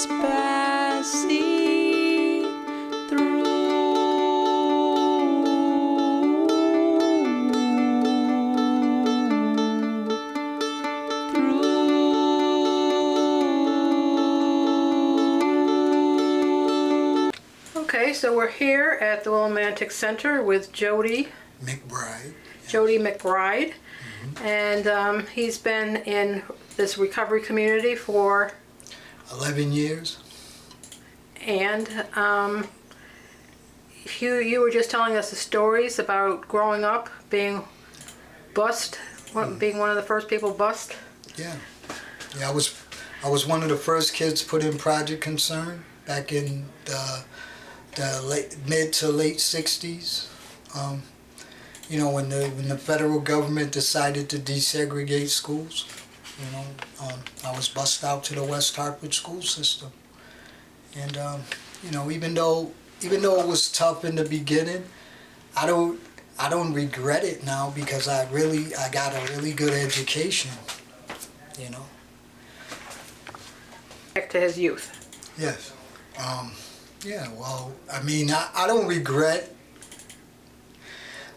is passing through. Okay, so we're here at the Willimantic Center with Jody McBride. Jody McBride, and he's been in this recovery community for 11 years. And you were just telling us the stories about growing up, being bussed, being one of the first people bussed. Yeah, I was one of the first kids put in Project Concern back in the mid to late 60s. You know, when the federal government decided to desegregate schools, you know, I was bussed out to the West Hartford school system. And you know, even though it was tough in the beginning, I don't regret it now, because I got a really good education, you know. Back to his youth. Yes. Yeah, well, I mean, I don't regret.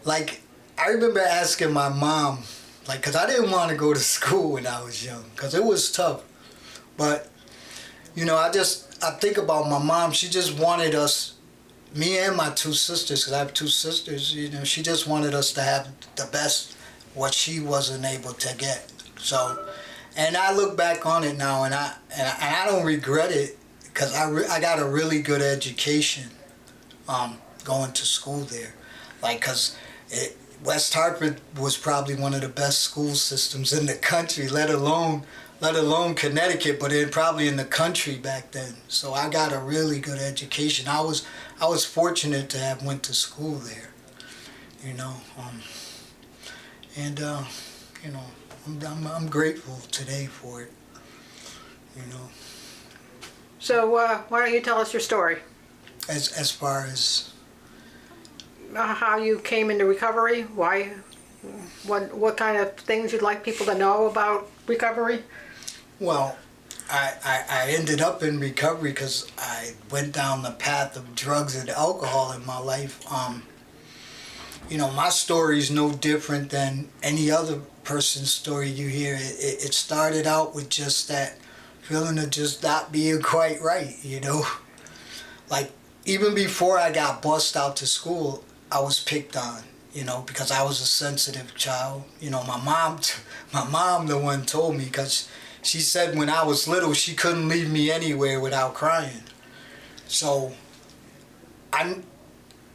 Like, I remember asking my mom, like, because I didn't want to go to school when I was young, because it was tough. But, you know, I think about my mom. She just wanted us, me and my two sisters, because I have two sisters, you know, she just wanted us to have the best, what she wasn't able to get. So, and I look back on it now, and I don't regret it, because I got a really good education going to school there. Like, because West Hartford was probably one of the best school systems in the country, let alone Connecticut, but probably in the country back then. So I got a really good education. I was fortunate to have went to school there, you know. And you know, I'm grateful today for it, you know. So why don't you tell us your story? As far as how you came into recovery, why, what kind of things you'd like people to know about recovery? Well, I ended up in recovery because I went down the path of drugs and alcohol in my life. You know, my story is no different than any other person's story you hear. It started out with just that feeling of just not being quite right, you know. Like, even before I got bussed out to school, I was picked on, you know, because I was a sensitive child. You know, my mom the one told me, because she said when I was little, she couldn't leave me anywhere without crying. So, my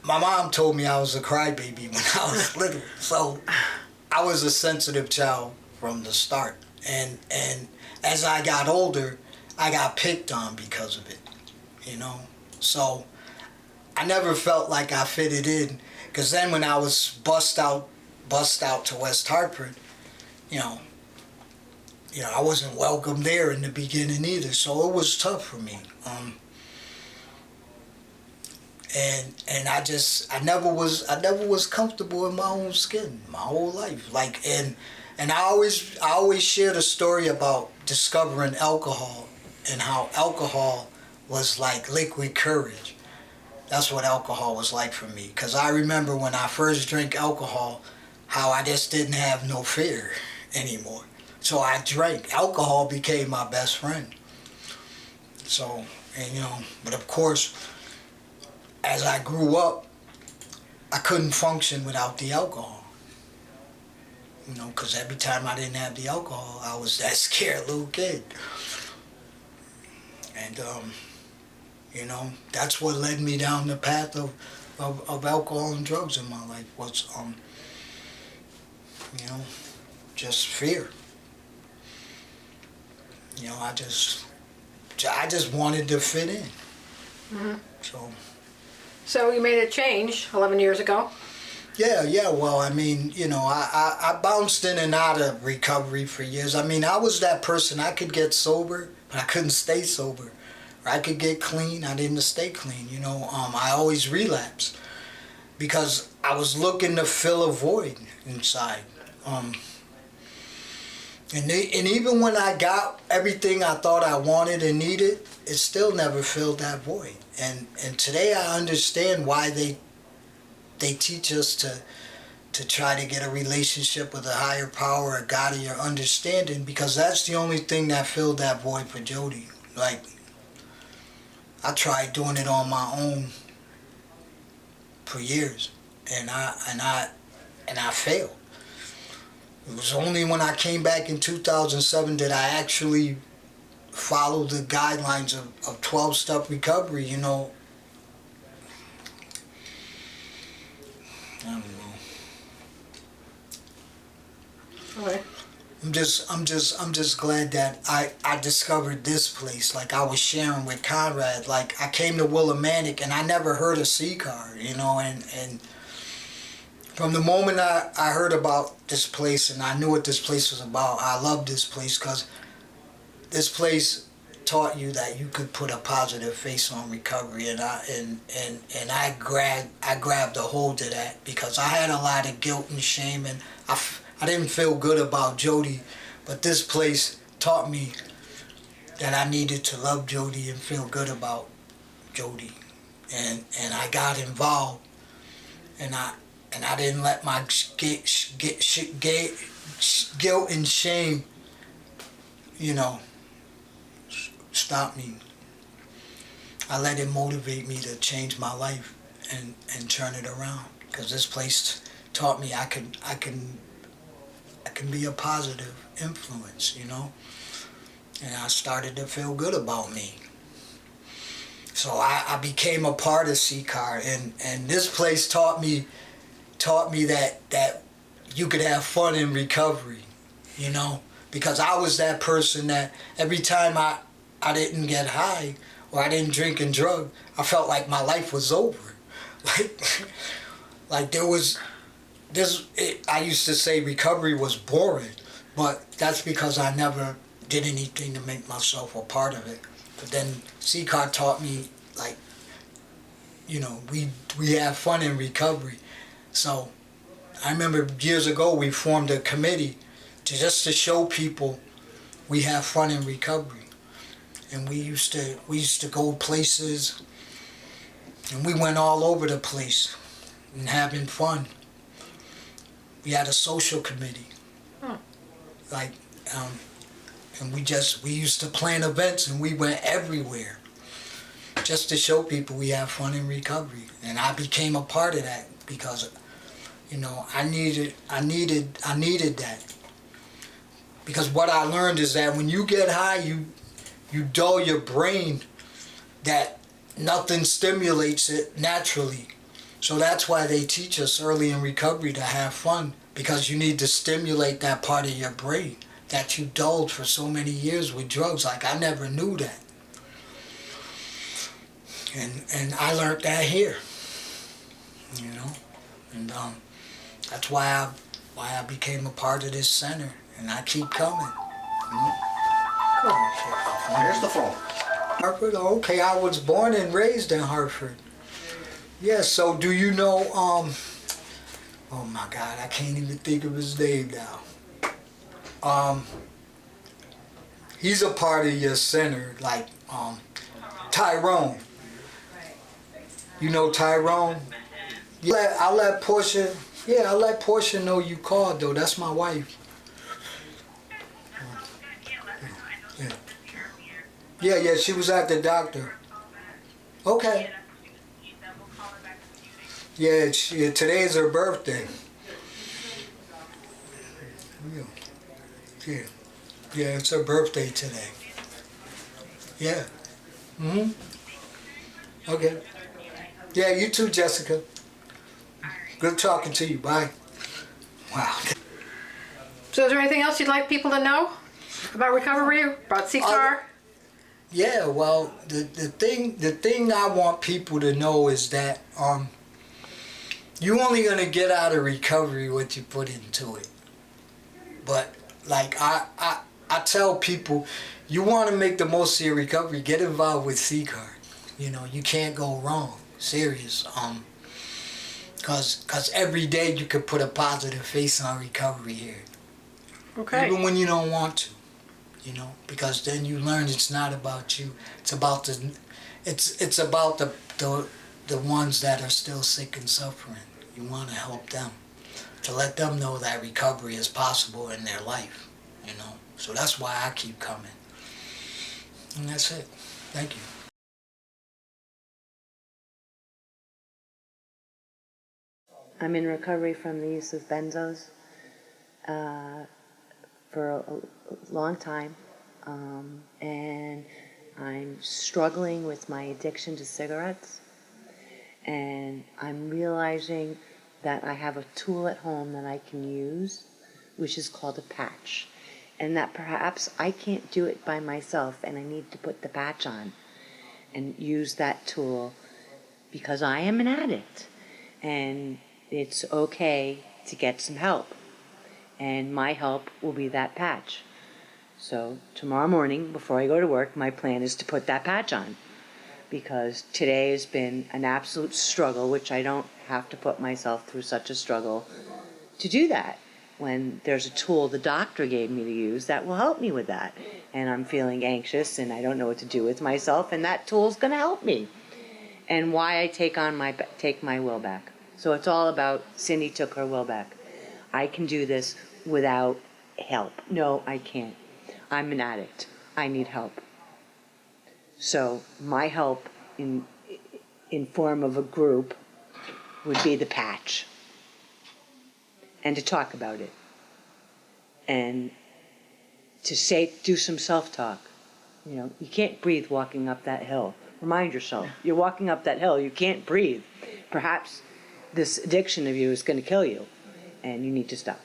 mom told me I was a crybaby when I was little. So, I was a sensitive child from the start. And as I got older, I got picked on because of it, you know. So, I never felt like I fitted in, because then when I was bussed out to West Hartford, you know, I wasn't welcome there in the beginning either. So it was tough for me. And I never was comfortable in my own skin my whole life. Like, and I always share the story about discovering alcohol, and how alcohol was like liquid courage. That's what alcohol was like for me. Because I remember when I first drank alcohol, how I just didn't have no fear anymore. So I drank. Alcohol became my best friend. So, and you know, but of course, as I grew up, I couldn't function without the alcohol. You know, because every time I didn't have the alcohol, I was that scared little kid. And, you know, that's what led me down the path of alcohol and drugs in my life, was, you know, just fear. You know, I just wanted to fit in. Mm-hmm. So you made a change 11 years ago. Yeah, well, I mean, you know, I bounced in and out of recovery for years. I mean, I was that person. I could get sober, but I couldn't stay sober. Or I could get clean, I didn't stay clean, you know. I always relapsed because I was looking to fill a void inside. And even when I got everything I thought I wanted and needed, it still never filled that void. And today I understand why they teach us to try to get a relationship with a higher power, a God of your understanding, because that's the only thing that filled that void for Jody. Like, I tried doing it on my own for years, and I failed. It was only when I came back in 2007 that I actually followed the guidelines of 12-step recovery, you know. I don't know. Okay. I'm just glad that I discovered this place. Like I was sharing with Conrad, like I came to Willimantic and I never heard of C-Card, you know, and from the moment I heard about this place and I knew what this place was about, I loved this place because this place taught you that you could put a positive face on recovery, and I grabbed a hold of that because I had a lot of guilt and shame, and I didn't feel good about Jody, but this place taught me that I needed to love Jody and feel good about Jody, and I got involved, and I didn't let my guilt and shame, you know, stop me. I let it motivate me to change my life and turn it around, because this place taught me I can be a positive influence, you know, and I started to feel good about me. So I became a part of C-Card, and this place taught me that you could have fun in recovery, you know, because I was that person that every time I didn't get high or I didn't drink and drug, I felt like my life was over. Like there was this. I used to say recovery was boring, but that's because I never did anything to make myself a part of it. But then C-Card taught me, like, you know, we have fun in recovery. So I remember years ago we formed a committee to show people we have fun in recovery. And we used to go places, and we went all over the place and having fun. We had a social committee, like, and we used to plan events, and we went everywhere just to show people we have fun in recovery. And I became a part of that because, you know, I needed that. Because what I learned is that when you get high, you dull your brain, that nothing stimulates it naturally. So that's why they teach us early in recovery to have fun, because you need to stimulate that part of your brain that you dulled for so many years with drugs. Like, I never knew that. And I learned that here, you know. And that's why I became a part of this center, and I keep coming. You know? Here's the phone. Hartford? Okay, I was born and raised in Hartford. Yeah, so do you know, oh my God, I can't even think of his name now. He's a part of your center, like, Tyrone. You know Tyrone? Yeah, I let Portia know you called, though. That's my wife. Yeah, she was at the doctor. Okay. Yeah, today is her birthday. Yeah, it's her birthday today. Yeah. Okay. Yeah, you too, Jessica. Good talking to you. Bye. Wow. So is there anything else you'd like people to know about recovery, about C-Card? Yeah, well, the thing I want people to know is that you're only gonna get out of recovery what you put into it. But like I tell people, you want to make the most of your recovery, get involved with C-Card. You know, you can't go wrong. Serious. Cause every day you could put a positive face on recovery here. Okay. Even when you don't want to, you know, because then you learn it's not about you. It's about it's about the ones that are still sick and suffering. You want to help them, to let them know that recovery is possible in their life, you know. So that's why I keep coming. And that's it. Thank you. I'm in recovery from the use of benzos for a long time, and I'm struggling with my addiction to cigarettes, and I'm realizing that I have a tool at home that I can use, which is called a patch, and that perhaps I can't do it by myself, and I need to put the patch on and use that tool because I am an addict, and it's okay to get some help, and my help will be that patch. So tomorrow morning, before I go to work, my plan is to put that patch on, because today has been an absolute struggle, which I don't have to put myself through such a struggle to do that, when there's a tool the doctor gave me to use that will help me with that. And I'm feeling anxious and I don't know what to do with myself, and that tool's going to help me. And why I take my will back. So it's all about Cindy took her will back. I can do this without help. No, I can't. I'm an addict. I need help. So my help in form of a group would be the patch. And to talk about it. And to do some self-talk. You know, you can't breathe walking up that hill. Remind yourself, you're walking up that hill, you can't breathe. Perhaps this addiction of you is going to kill you, and you need to stop.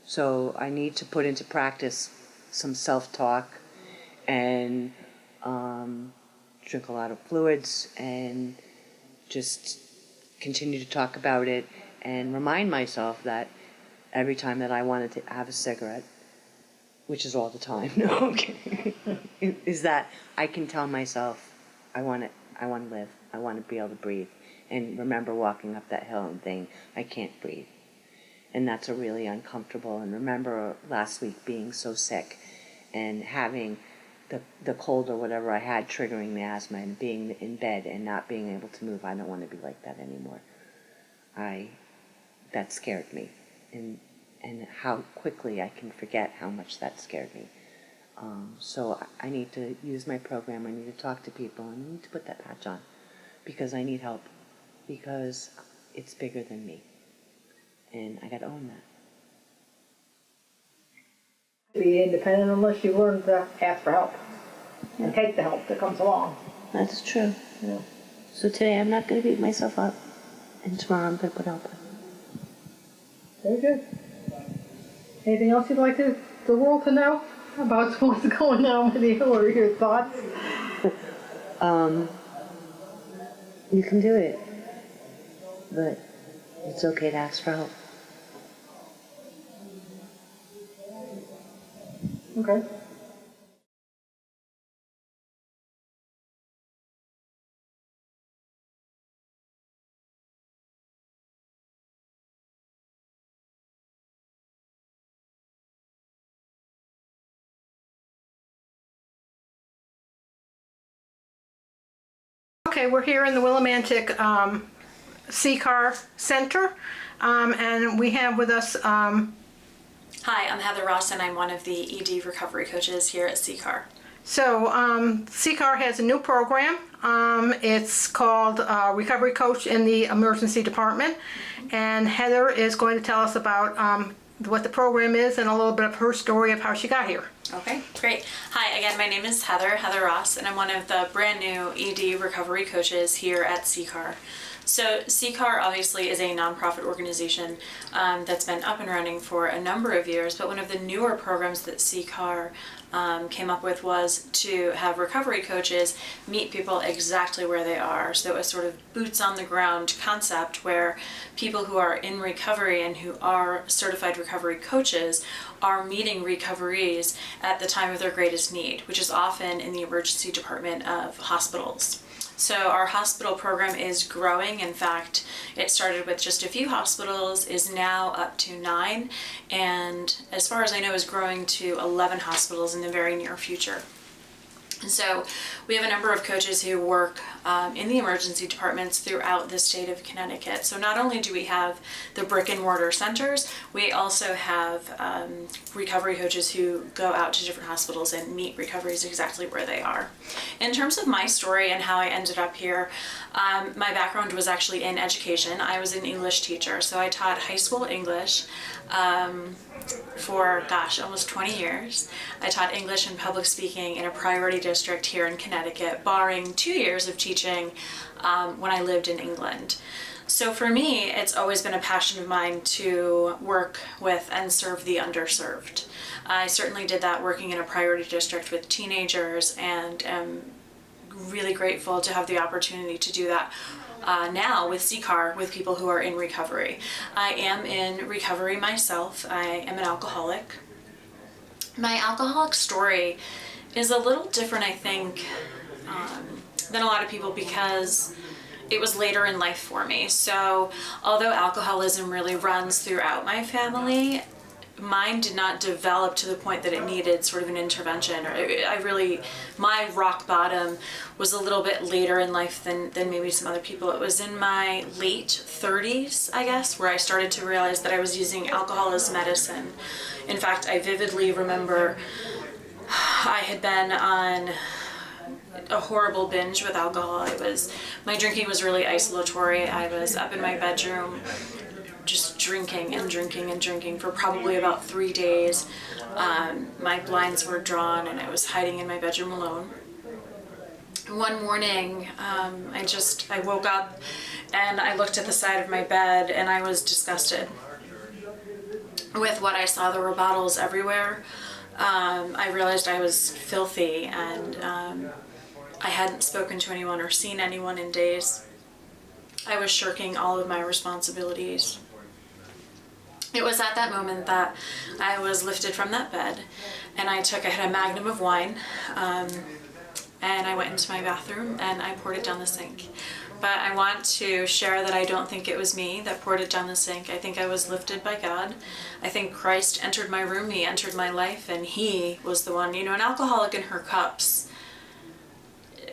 So I need to put into practice some self-talk and drink a lot of fluids and just continue to talk about it and remind myself that every time that I wanted to have a cigarette, which is all the time, no, okay, is that I can tell myself, I want to live, I want to be able to breathe. And remember walking up that hill and saying, I can't breathe. And that's a really uncomfortable. And remember last week being so sick and having the cold or whatever I had triggering the asthma and being in bed and not being able to move. I don't want to be like that anymore. That scared me. And how quickly I can forget how much that scared me. So I need to use my program. I need to talk to people. I need to put that patch on because I need help. Because it's bigger than me. And I gotta own that. Be independent unless you learn to ask for help and take the help that comes along. That's true. Yeah. So today I'm not gonna beat myself up. And tomorrow I'm gonna put help in. Very good. Anything else you'd like the world to know about what's going on with you or your thoughts? You can do it. But it's okay to ask for help. Okay. Okay, we're here in the Willimantic C-Car Center, and we have with us Hi, I'm Heather Ross, and I'm one of the ED recovery coaches here at C-Car. So C-Car has a new program. It's called Recovery Coach in the Emergency Department, and Heather is going to tell us about what the program is and a little bit of her story of how she got here. Okay, great. Hi, again, my name is Heather Ross, and I'm one of the brand new ED recovery coaches here at C-Car. So C-Car obviously is a nonprofit organization that's been up and running for a number of years, but one of the newer programs that C-Car came up with was to have recovery coaches meet people exactly where they are. So a sort of boots on the ground concept where people who are in recovery and who are certified recovery coaches are meeting recoverees at the time of their greatest need, which is often in the emergency department of hospitals. So our hospital program is growing. In fact, it started with just a few hospitals, is now up to 9, and as far as I know is growing to 11 hospitals in the very near future. So we have a number of coaches who work in the emergency departments throughout the state of Connecticut. So not only do we have the brick and mortar centers, we also have recovery coaches who go out to different hospitals and meet recoveries exactly where they are. In terms of my story and how I ended up here, my background was actually in education. I was an English teacher, so I taught high school English for, almost 20 years. I taught English and public speaking in a priority district here in Connecticut, barring 2 years of teaching when I lived in England. So for me, it's always been a passion of mine to work with and serve the underserved. I certainly did that working in a priority district with teenagers, and am really grateful to have the opportunity to do that now with CCAR, with people who are in recovery. I am in recovery myself. I am an alcoholic. My alcoholic story is a little different, I think, than a lot of people, because it was later in life for me. So although alcoholism really runs throughout my family, mine did not develop to the point that it needed sort of an intervention. My rock bottom was a little bit later in life than maybe some other people. It was in my late 30s, I guess, where I started to realize that I was using alcohol as medicine. In fact, I vividly remember I had been on a horrible binge with alcohol. My drinking was really isolatory. I was up in my bedroom just drinking and drinking and drinking for probably about 3 days. My blinds were drawn and I was hiding in my bedroom alone. One morning, I woke up and I looked at the side of my bed and I was disgusted with what I saw. There were bottles everywhere. I realized I was filthy, and I hadn't spoken to anyone or seen anyone in days. I was shirking all of my responsibilities. It was at that moment that I was lifted from that bed, and I had a magnum of wine, and I went into my bathroom and I poured it down the sink. But I want to share that I don't think it was me that poured it down the sink. I think I was lifted by God. I think Christ entered my room, He entered my life, and He was the one. An alcoholic in her cups,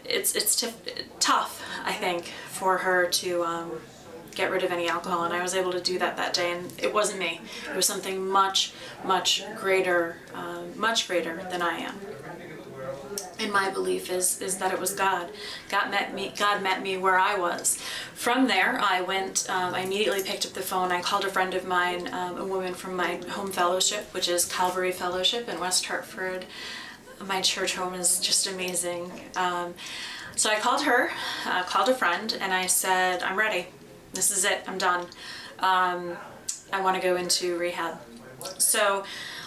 it's tough, I think, for her to get rid of any alcohol, and I was able to do that day, and it wasn't me. It was something much, much greater than I am. And my belief is that it was God. God met me where I was. From there, I immediately picked up the phone. I called a friend of mine, a woman from my home fellowship, which is Calvary Fellowship in West Hartford. My church home is just amazing. So I called her, called a friend, and I said, I'm ready. This is it. I'm done. I want to go into rehab. So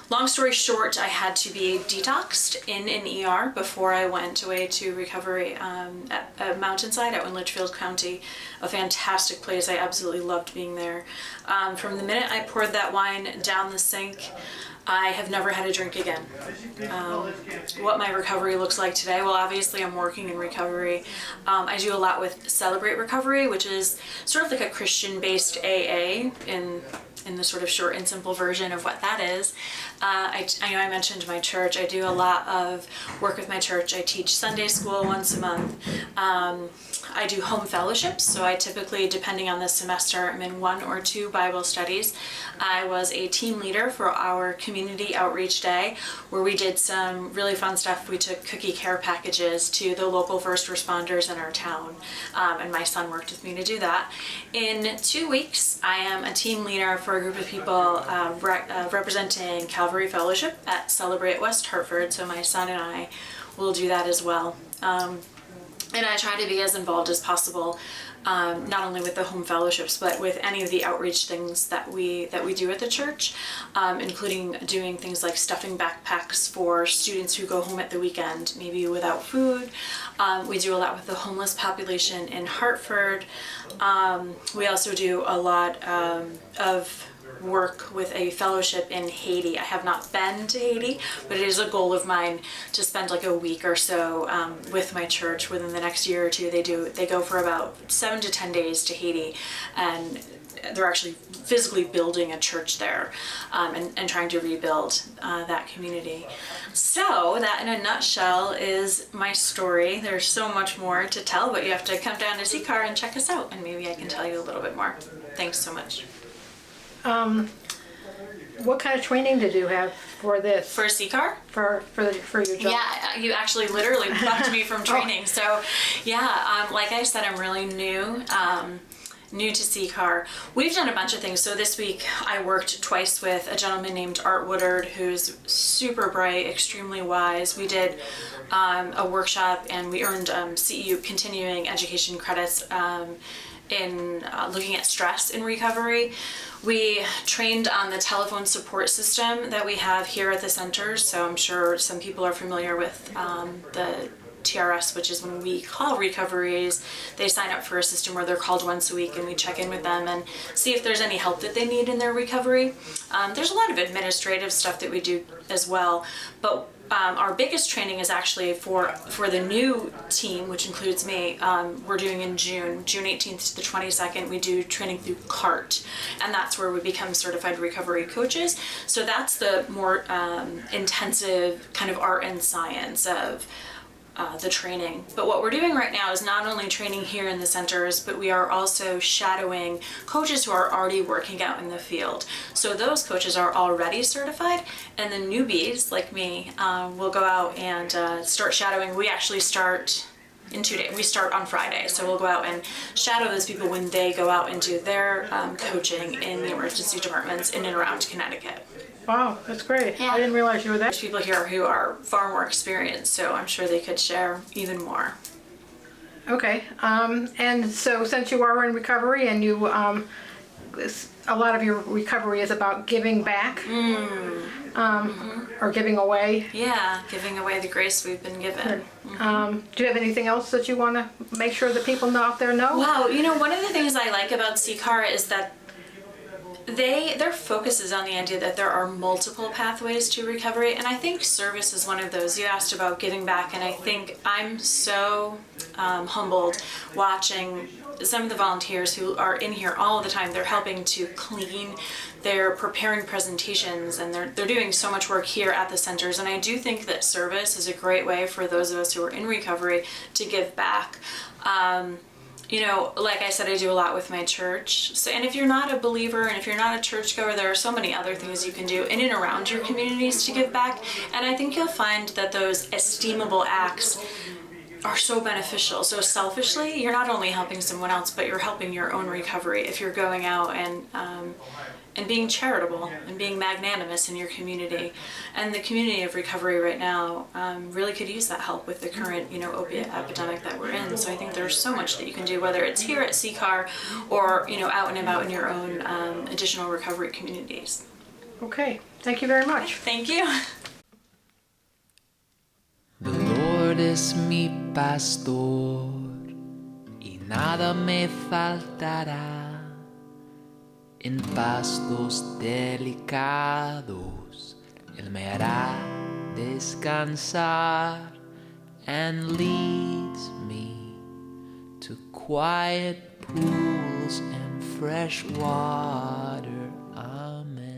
long story short, I had to be detoxed in an ER before I went away to recovery at Mountainside out in Litchfield County. A fantastic place. I absolutely loved being there. From the minute I poured that wine down the sink, I have never had a drink again. What my recovery looks like today, well, obviously I'm working in recovery. I do a lot with Celebrate Recovery, which is sort of like a Christian-based AA in the sort of short and simple version of what that is. I know I mentioned my church. I do a lot of work with my church. I teach Sunday school once a month. I do home fellowships, so I typically, depending on the semester, I'm in 1 or 2 Bible studies. I was a team leader for our community outreach day, where we did some really fun stuff. We took cookie care packages to the local first responders in our town, and my son worked with me to do that. In 2 weeks, I am a team leader for a group of people representing Calvary Fellowship at Celebrate West Hartford, so my son and I will do that as well. And I try to be as involved as possible, not only with the home fellowships, but with any of the outreach things that we do at the church, including doing things like stuffing backpacks for students who go home at the weekend, maybe without food. We do a lot with the homeless population in Hartford. We also do a lot of work with a fellowship in Haiti. I have not been to Haiti, but it is a goal of mine to spend like a week or so with my church within the next year or two. They go for about 7 to 10 days to Haiti, and they're actually physically building a church there, and trying to rebuild that community. So that in a nutshell is my story. There's so much more to tell, but you have to come down to CCAR and check us out, and maybe I can tell you a little bit more. Thanks so much. What kind of training did you have for this? For CCAR? For your job? Yeah, you actually literally bucked me from training. So yeah, like I said, I'm really new to CCAR. We've done a bunch of things. So this week I worked twice with a gentleman named Art Woodard, who's super bright, extremely wise. We did a workshop and we earned CEU continuing education credits in looking at stress in recovery. We trained on the telephone support system that we have here at the center. So I'm sure some people are familiar with the TRS, which is when we call recoveries, they sign up for a system where they're called once a week and we check in with them and see if there's any help that they need in their recovery. There's a lot of administrative stuff that we do as well, but our biggest training is actually for the new team, which includes me. We're doing in June 18th to the 22nd, we do training through CART, and that's where we become certified recovery coaches. So that's the more intensive kind of art and science of the training. But what we're doing right now is not only training here in the centers, but we are also shadowing coaches who are already working out in the field. So those coaches are already certified, and the newbies like me will go out and start shadowing. We actually start in 2 days. We start on Friday, so we'll go out and shadow those people when they go out and do their coaching in the emergency departments in and around Connecticut. Wow, that's great. Yeah. I didn't realize you were that. There's people here who are far more experienced, so I'm sure they could share even more. Okay, and so since you are in recovery and you, a lot of your recovery is about giving back, or giving away. Yeah, giving away the grace we've been given. Do you have anything else that you want to make sure that people out there know? Wow, you know, one of the things I like about CCAR is that their focus is on the idea that there are multiple pathways to recovery, and I think service is one of those. You asked about giving back, and I think I'm so humbled watching some of the volunteers who are in here all the time. They're helping to clean, they're preparing presentations, and they're doing so much work here at the centers. And I do think that service is a great way for those of us who are in recovery to give back. You know, like I said, I do a lot with my church. So, and if you're not a believer and if you're not a churchgoer, there are so many other things you can do in and around your communities to give back. And I think you'll find that those esteemable acts are so beneficial. So selfishly, you're not only helping someone else, but you're helping your own recovery if you're going out and being charitable and being magnanimous in your community. And the community of recovery right now really could use that help with the current, you know, opiate epidemic that we're in. So I think there's so much that you can do, whether it's here at CCAR or, you know, out and about in your own additional recovery communities. Okay, thank you very much. Thank you. The Lord es mi pastor y nada me faltará. En pastos delicados Él me hará descansar, and leads me to quiet pools and fresh water. Amen.